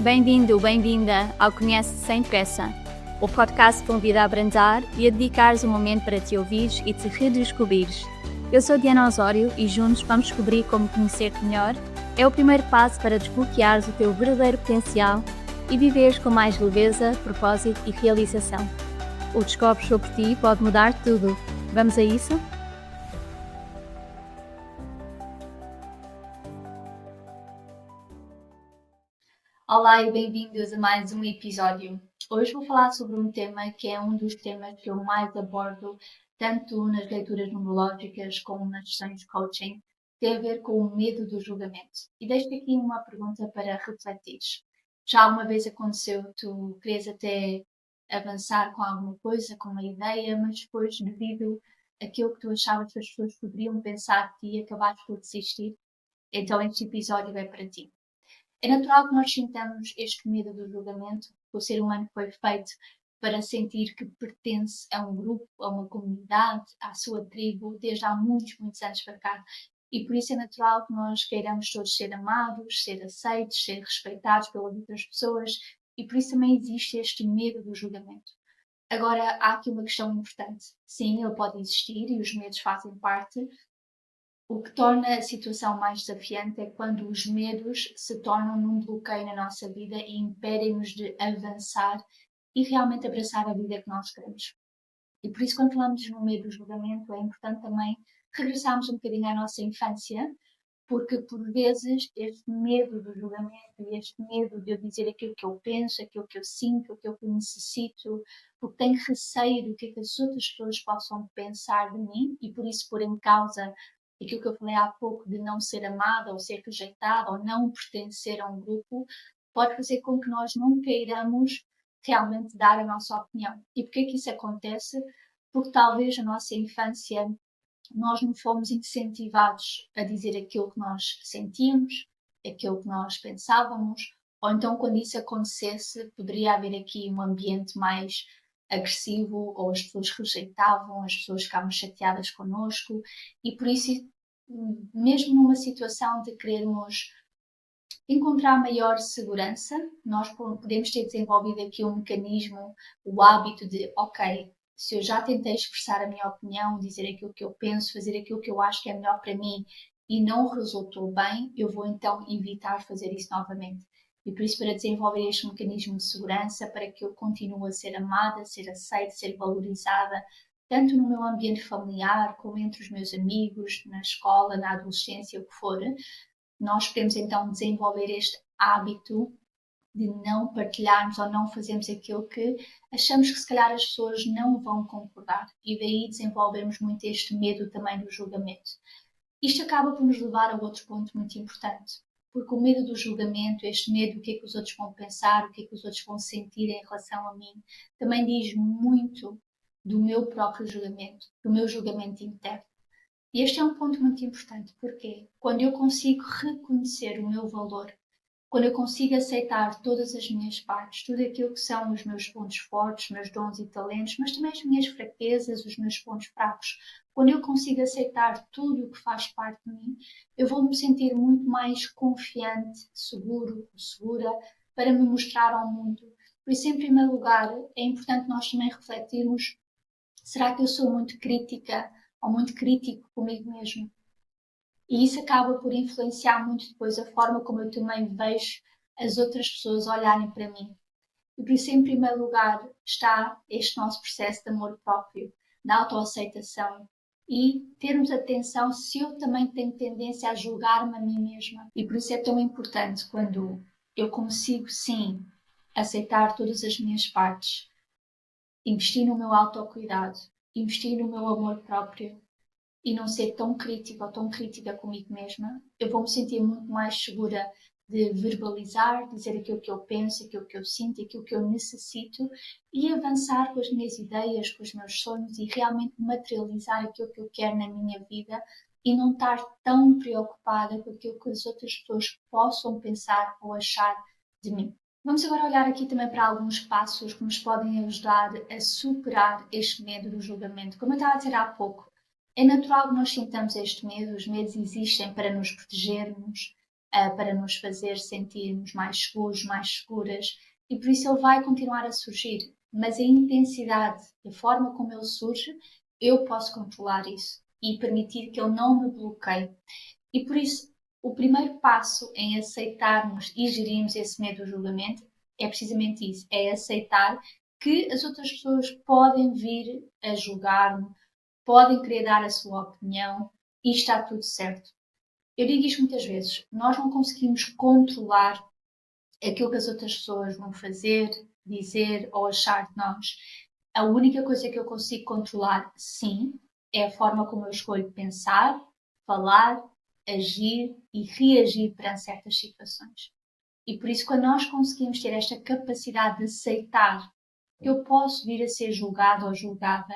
Bem-vindo, bem-vinda ao Conhece Sem Pressa. O podcast convida a abrandar e a dedicares um momento para te ouvires e te redescobrires. Eu sou Diana Osório e juntos vamos descobrir como conhecer-te melhor. É o primeiro passo para desbloqueares o teu verdadeiro potencial e viveres com mais leveza, propósito e realização. O Descobres sobre ti pode mudar tudo. Vamos a isso? Olá e bem-vindos a mais um episódio. Hoje vou falar sobre um tema que é um dos temas que eu mais abordo, tanto nas leituras numerológicas como nas sessões de coaching, tem a ver com o medo do julgamento. E deixo-te aqui uma pergunta para refletires. Já alguma vez aconteceu tu queres até avançar com alguma coisa, com uma ideia, mas depois, devido àquilo que tu achavas que as pessoas poderiam pensar de ti, acabaste por desistir? Então este episódio é para ti. É natural que nós sintamos este medo do julgamento, porque o ser humano foi feito para sentir que pertence a um grupo, a uma comunidade, à sua tribo, desde há muitos, muitos anos para cá. E por isso é natural que nós queiramos todos ser amados, ser aceitos, ser respeitados pelas outras pessoas, e por isso também existe este medo do julgamento. Agora, há aqui uma questão importante. Sim, ele pode existir e os medos fazem parte. O que torna a situação mais desafiante é quando os medos se tornam num bloqueio na nossa vida e impedem-nos de avançar e realmente abraçar a vida que nós queremos. E por isso, quando falamos no medo do julgamento, é importante também regressarmos um bocadinho à nossa infância, porque por vezes este medo do julgamento e este medo de eu dizer aquilo que eu penso, aquilo que eu sinto, aquilo que eu necessito, porque tenho receio do que é que as outras pessoas possam pensar de mim e por isso pôr em causa aquilo que eu falei há pouco de não ser amada ou ser rejeitada ou não pertencer a um grupo, pode fazer com que nós não queiramos realmente dar a nossa opinião. E porquê que isso acontece? Porque talvez a nossa infância nós não fomos incentivados a dizer aquilo que nós sentíamos, aquilo que nós pensávamos, ou então quando isso acontecesse poderia haver aqui um ambiente mais agressivo, ou as pessoas rejeitavam, as pessoas ficavam chateadas connosco, e por isso, mesmo numa situação de querermos encontrar maior segurança, nós podemos ter desenvolvido aqui um mecanismo, o hábito de, ok, se eu já tentei expressar a minha opinião, dizer aquilo que eu penso, fazer aquilo que eu acho que é melhor para mim e não resultou bem, eu vou então evitar fazer isso novamente. E por isso, para desenvolver este mecanismo de segurança, para que eu continue a ser amada, ser aceita, ser valorizada, tanto no meu ambiente familiar, como entre os meus amigos, na escola, na adolescência, o que for, nós podemos então desenvolver este hábito de não partilharmos ou não fazermos aquilo que achamos que se calhar as pessoas não vão concordar e daí desenvolvermos muito este medo também do julgamento. Isto acaba por nos levar a outro ponto muito importante, porque o medo do julgamento, este medo do que é que os outros vão pensar, o que é que os outros vão sentir em relação a mim, também diz muito do meu próprio julgamento, do meu julgamento interno. E este é um ponto muito importante, porque quando eu consigo reconhecer o meu valor, quando eu consigo aceitar todas as minhas partes, tudo aquilo que são os meus pontos fortes, os meus dons e talentos, mas também as minhas fraquezas, os meus pontos fracos, quando eu consigo aceitar tudo o que faz parte de mim, eu vou me sentir muito mais confiante, seguro, segura, para me mostrar ao mundo. Por isso, em primeiro lugar, é importante nós também refletirmos: será que eu sou muito crítica ou muito crítico comigo mesmo? E isso acaba por influenciar muito depois a forma como eu também vejo as outras pessoas olharem para mim. E por isso, em primeiro lugar, está este nosso processo de amor próprio, da autoaceitação e termos atenção se eu também tenho tendência a julgar-me a mim mesma. E por isso é tão importante quando eu consigo, sim, aceitar todas as minhas partes, investir no meu autocuidado, investir no meu amor próprio, e não ser tão crítica ou tão crítica comigo mesma, eu vou me sentir muito mais segura de verbalizar, dizer aquilo que eu penso, aquilo que eu sinto, aquilo que eu necessito e avançar com as minhas ideias, com os meus sonhos e realmente materializar aquilo que eu quero na minha vida e não estar tão preocupada com aquilo que as outras pessoas possam pensar ou achar de mim. Vamos agora olhar aqui também para alguns passos que nos podem ajudar a superar este medo do julgamento. Como eu estava a dizer há pouco, é natural que nós sintamos este medo, os medos existem para nos protegermos, para nos fazer sentirmos mais seguros, mais seguras, e por isso ele vai continuar a surgir. Mas a intensidade, a forma como ele surge, eu posso controlar isso e permitir que ele não me bloqueie. E por isso, o primeiro passo em aceitarmos e gerirmos esse medo do julgamento é precisamente isso, é aceitar que as outras pessoas podem vir a julgar-me, podem querer dar a sua opinião e está tudo certo. Eu digo isto muitas vezes, nós não conseguimos controlar aquilo que as outras pessoas vão fazer, dizer ou achar de nós. A única coisa que eu consigo controlar, sim, é a forma como eu escolho pensar, falar, agir e reagir perante certas situações. E por isso, quando nós conseguimos ter esta capacidade de aceitar que eu posso vir a ser julgado ou julgada,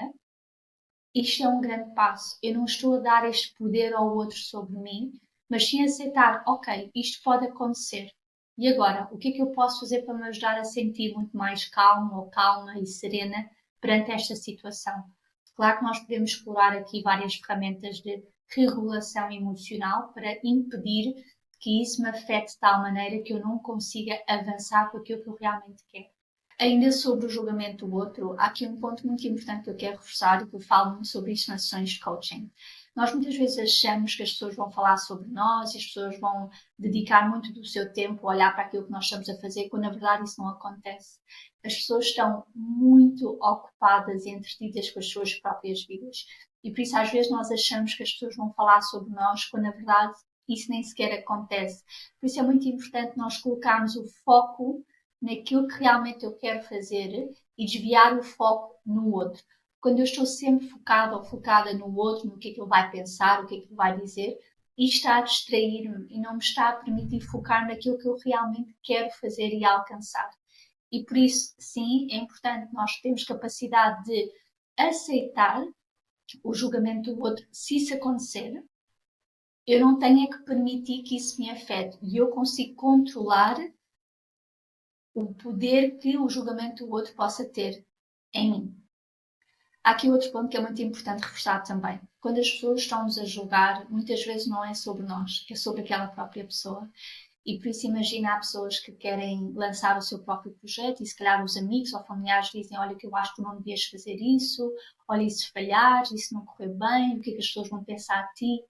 isto é um grande passo. Eu não estou a dar este poder ao outro sobre mim, mas sim aceitar, ok, isto pode acontecer. E agora, o que é que eu posso fazer para me ajudar a sentir muito mais calmo ou calma e serena perante esta situação? Claro que nós podemos explorar aqui várias ferramentas de regulação emocional para impedir que isso me afete de tal maneira que eu não consiga avançar com aquilo que eu realmente quero. Ainda sobre o julgamento do outro, há aqui um ponto muito importante que eu quero reforçar e que eu falo muito sobre isso nas sessões de coaching. Nós muitas vezes achamos que as pessoas vão falar sobre nós e as pessoas vão dedicar muito do seu tempo a olhar para aquilo que nós estamos a fazer, quando na verdade isso não acontece. As pessoas estão muito ocupadas e entretidas com as suas próprias vidas. E por isso às vezes nós achamos que as pessoas vão falar sobre nós, quando na verdade isso nem sequer acontece. Por isso é muito importante nós colocarmos o foco naquilo que realmente eu quero fazer e desviar o foco no outro. Quando eu estou sempre focada ou focada no outro, no que é que ele vai pensar, o que é que ele vai dizer, isto está a distrair-me e não me está a permitir focar naquilo que eu realmente quero fazer e alcançar. E por isso, sim, é importante nós termos capacidade de aceitar o julgamento do outro se isso acontecer. Eu não tenho é que permitir que isso me afete e eu consigo controlar o poder que o julgamento do outro possa ter em mim. Há aqui outro ponto que é muito importante reforçar também. Quando as pessoas estão-nos a julgar, muitas vezes não é sobre nós, é sobre aquela própria pessoa. E por isso imagina há pessoas que querem lançar o seu próprio projeto e se calhar os amigos ou familiares dizem, olha que eu acho que tu não devias fazer isso, olha e se falhares, e se não correr bem, o que é que as pessoas vão pensar de ti?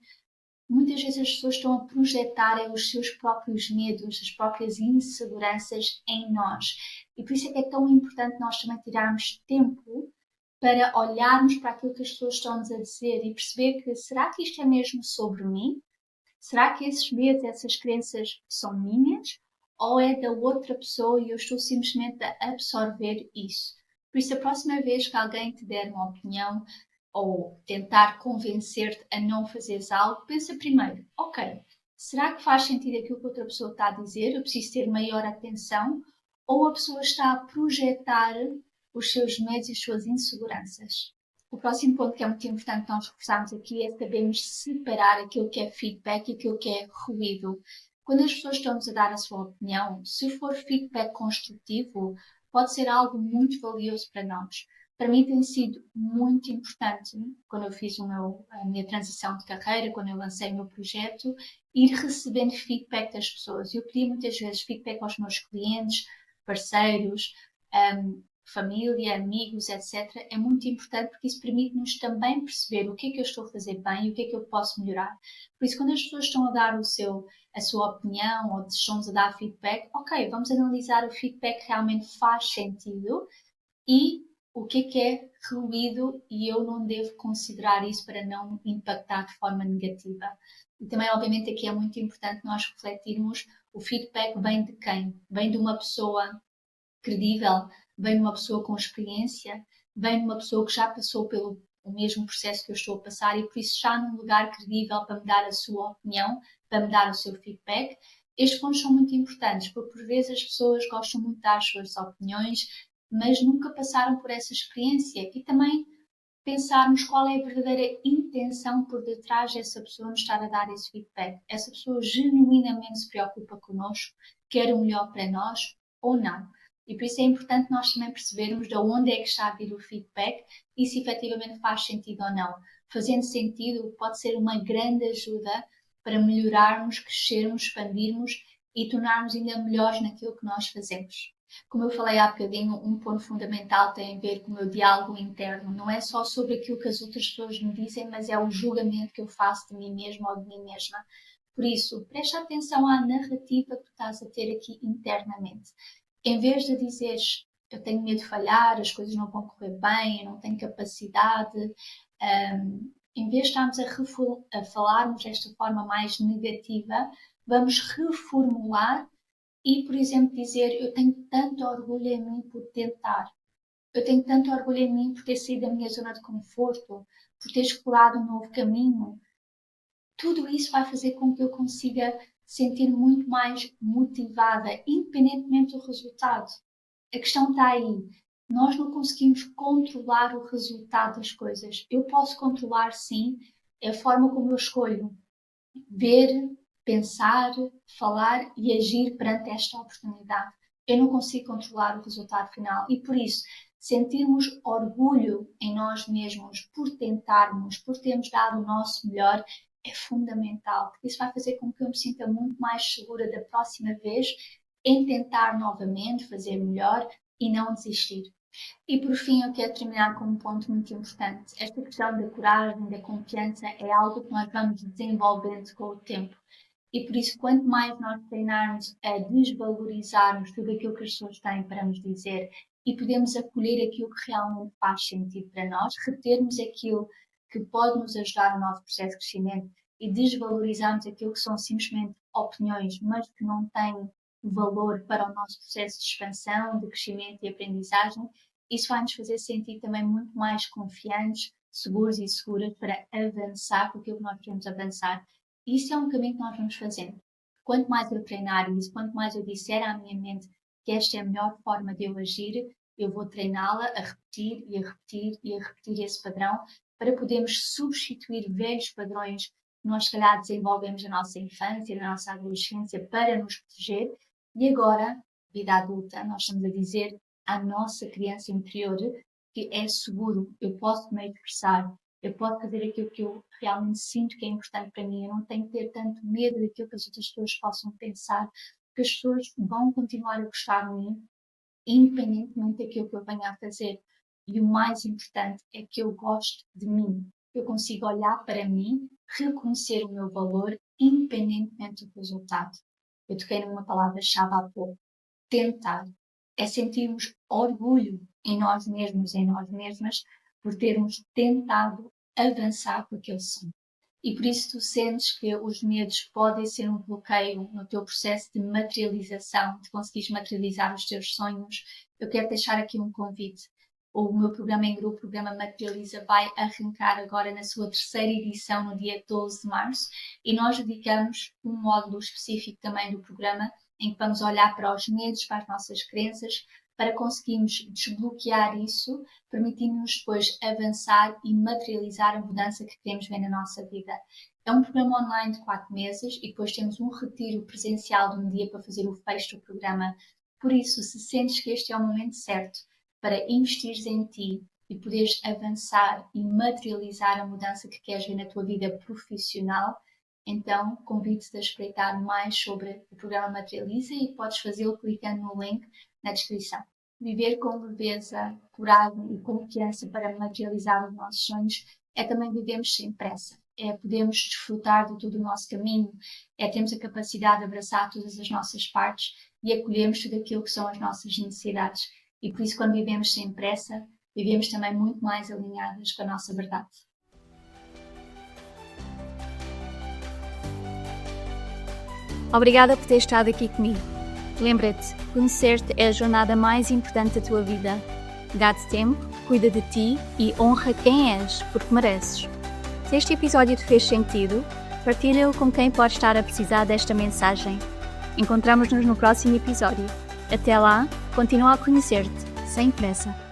Muitas vezes as pessoas estão a projetar os seus próprios medos, as próprias inseguranças em nós. E por isso é que é tão importante nós também tirarmos tempo para olharmos para aquilo que as pessoas estão-nos a dizer e perceber que será que isto é mesmo sobre mim? Será que esses medos, essas crenças são minhas? Ou é da outra pessoa e eu estou simplesmente a absorver isso? Por isso, a próxima vez que alguém te der uma opinião, ou tentar convencer-te a não fazeres algo, pensa primeiro, ok, será que faz sentido aquilo que outra pessoa está a dizer? Eu preciso ter maior atenção? Ou a pessoa está a projetar os seus medos e as suas inseguranças? O próximo ponto que é muito importante nós reforçarmos aqui é sabermos separar aquilo que é feedback e aquilo que é ruído. Quando as pessoas estão-nos a dar a sua opinião, se for feedback construtivo, pode ser algo muito valioso para nós. Para mim tem sido muito importante, quando eu fiz a minha transição de carreira, quando eu lancei o meu projeto, ir recebendo feedback das pessoas. Eu pedi muitas vezes feedback aos meus clientes, parceiros, família, amigos, etc. É muito importante porque isso permite-nos também perceber o que é que eu estou a fazer bem e o que é que eu posso melhorar. Por isso, quando as pessoas estão a dar a sua opinião ou estão-nos a dar feedback, ok, vamos analisar o feedback que realmente faz sentido e o que é ruído e eu não devo considerar isso para não impactar de forma negativa. E também, obviamente, aqui é muito importante nós refletirmos o feedback vem de quem? Vem de uma pessoa credível, vem de uma pessoa com experiência, vem de uma pessoa que já passou pelo o mesmo processo que eu estou a passar e por isso está num lugar credível para me dar a sua opinião, para me dar o seu feedback. Estes pontos são muito importantes, porque por vezes as pessoas gostam muito de dar as suas opiniões, mas nunca passaram por essa experiência. E também pensarmos qual é a verdadeira intenção por detrás dessa pessoa nos estar a dar esse feedback. Essa pessoa genuinamente se preocupa connosco, quer o melhor para nós ou não. E por isso é importante nós também percebermos de onde é que está a vir o feedback e se efetivamente faz sentido ou não. Fazendo sentido, pode ser uma grande ajuda para melhorarmos, crescermos, expandirmos e tornarmos ainda melhores naquilo que nós fazemos. Como eu falei há bocadinho, um ponto fundamental tem a ver com o meu diálogo interno. Não é só sobre aquilo que as outras pessoas me dizem, mas é o julgamento que eu faço de mim mesma ou de mim mesma. Por isso, presta atenção à narrativa que tu estás a ter aqui internamente. Em vez de dizeres, eu tenho medo de falhar, as coisas não vão correr bem, eu não tenho capacidade, em vez de estarmos a falarmos desta forma mais negativa, vamos reformular e, por exemplo, dizer, eu tenho tanto orgulho em mim por tentar. Eu tenho tanto orgulho em mim por ter saído da minha zona de conforto, por ter explorado um novo caminho. Tudo isso vai fazer com que eu consiga sentir muito mais motivada, independentemente do resultado. A questão está aí. Nós não conseguimos controlar o resultado das coisas. Eu posso controlar, sim, a forma como eu escolho ver, pensar, falar e agir perante esta oportunidade. Eu não consigo controlar o resultado final e, por isso, sentirmos orgulho em nós mesmos por tentarmos, por termos dado o nosso melhor, é fundamental, porque isso vai fazer com que eu me sinta muito mais segura da próxima vez em tentar novamente fazer melhor e não desistir. E por fim, eu quero terminar com um ponto muito importante. Esta questão da coragem, da confiança é algo que nós vamos desenvolvendo com o tempo. E por isso, quanto mais nós treinarmos a desvalorizarmos tudo aquilo que as pessoas têm para nos dizer e podemos acolher aquilo que realmente faz sentido para nós, retermos aquilo que pode nos ajudar no nosso processo de crescimento e desvalorizarmos aquilo que são simplesmente opiniões, mas que não têm valor para o nosso processo de expansão, de crescimento e aprendizagem, isso vai nos fazer sentir também muito mais confiantes, seguros e seguras para avançar com aquilo que nós queremos avançar. Isso é um caminho que nós vamos fazendo. Quanto mais eu treinar isso, quanto mais eu disser à minha mente que esta é a melhor forma de eu agir, eu vou treiná-la a repetir e a repetir e a repetir esse padrão para podermos substituir velhos padrões que nós, se calhar, desenvolvemos na nossa infância, na nossa adolescência para nos proteger. E agora, vida adulta, nós estamos a dizer à nossa criança interior que é seguro, eu posso me expressar, eu posso fazer aquilo que eu realmente sinto que é importante para mim, eu não tenho que ter tanto medo daquilo que as outras pessoas possam pensar, porque as pessoas vão continuar a gostar de mim, independentemente daquilo que eu venha a fazer. E o mais importante é que eu gosto de mim, eu consigo olhar para mim, reconhecer o meu valor, independentemente do resultado. Eu toquei numa palavra-chave há pouco. Tentar. É sentirmos orgulho em nós mesmos, em nós mesmas, por termos tentado avançar com aquele sonho. E por isso tu sentes que os medos podem ser um bloqueio no teu processo de materialização, de conseguires materializar os teus sonhos. Eu quero deixar aqui um convite. O meu programa em grupo, o programa Materializa, vai arrancar agora na sua terceira edição no dia 12 de março e nós dedicamos um módulo específico também do programa em que vamos olhar para os medos, para as nossas crenças, para conseguirmos desbloquear isso, permitindo-nos depois avançar e materializar a mudança que queremos ver na nossa vida. É um programa online de 4 meses e depois temos um retiro presencial de um dia para fazer o fecho do programa. Por isso, se sentes que este é o momento certo para investires em ti e poderes avançar e materializar a mudança que queres ver na tua vida profissional, então convido-te a espreitar mais sobre o programa Materializa e podes fazê-lo clicando no link na descrição. Viver com leveza, coragem e confiança para materializar os nossos sonhos é também vivermos sem pressa. É podermos desfrutar de todo o nosso caminho, é termos a capacidade de abraçar todas as nossas partes e acolhermos tudo aquilo que são as nossas necessidades. E por isso, quando vivemos sem pressa, vivemos também muito mais alinhadas com a nossa verdade. Obrigada por ter estado aqui comigo. Lembra-te, conhecer-te é a jornada mais importante da tua vida. Dá-te tempo, cuida de ti e honra quem és, porque mereces. Se este episódio te fez sentido, partilha-o com quem pode estar a precisar desta mensagem. Encontramos-nos no próximo episódio. Até lá, continua a conhecer-te, sem pressa.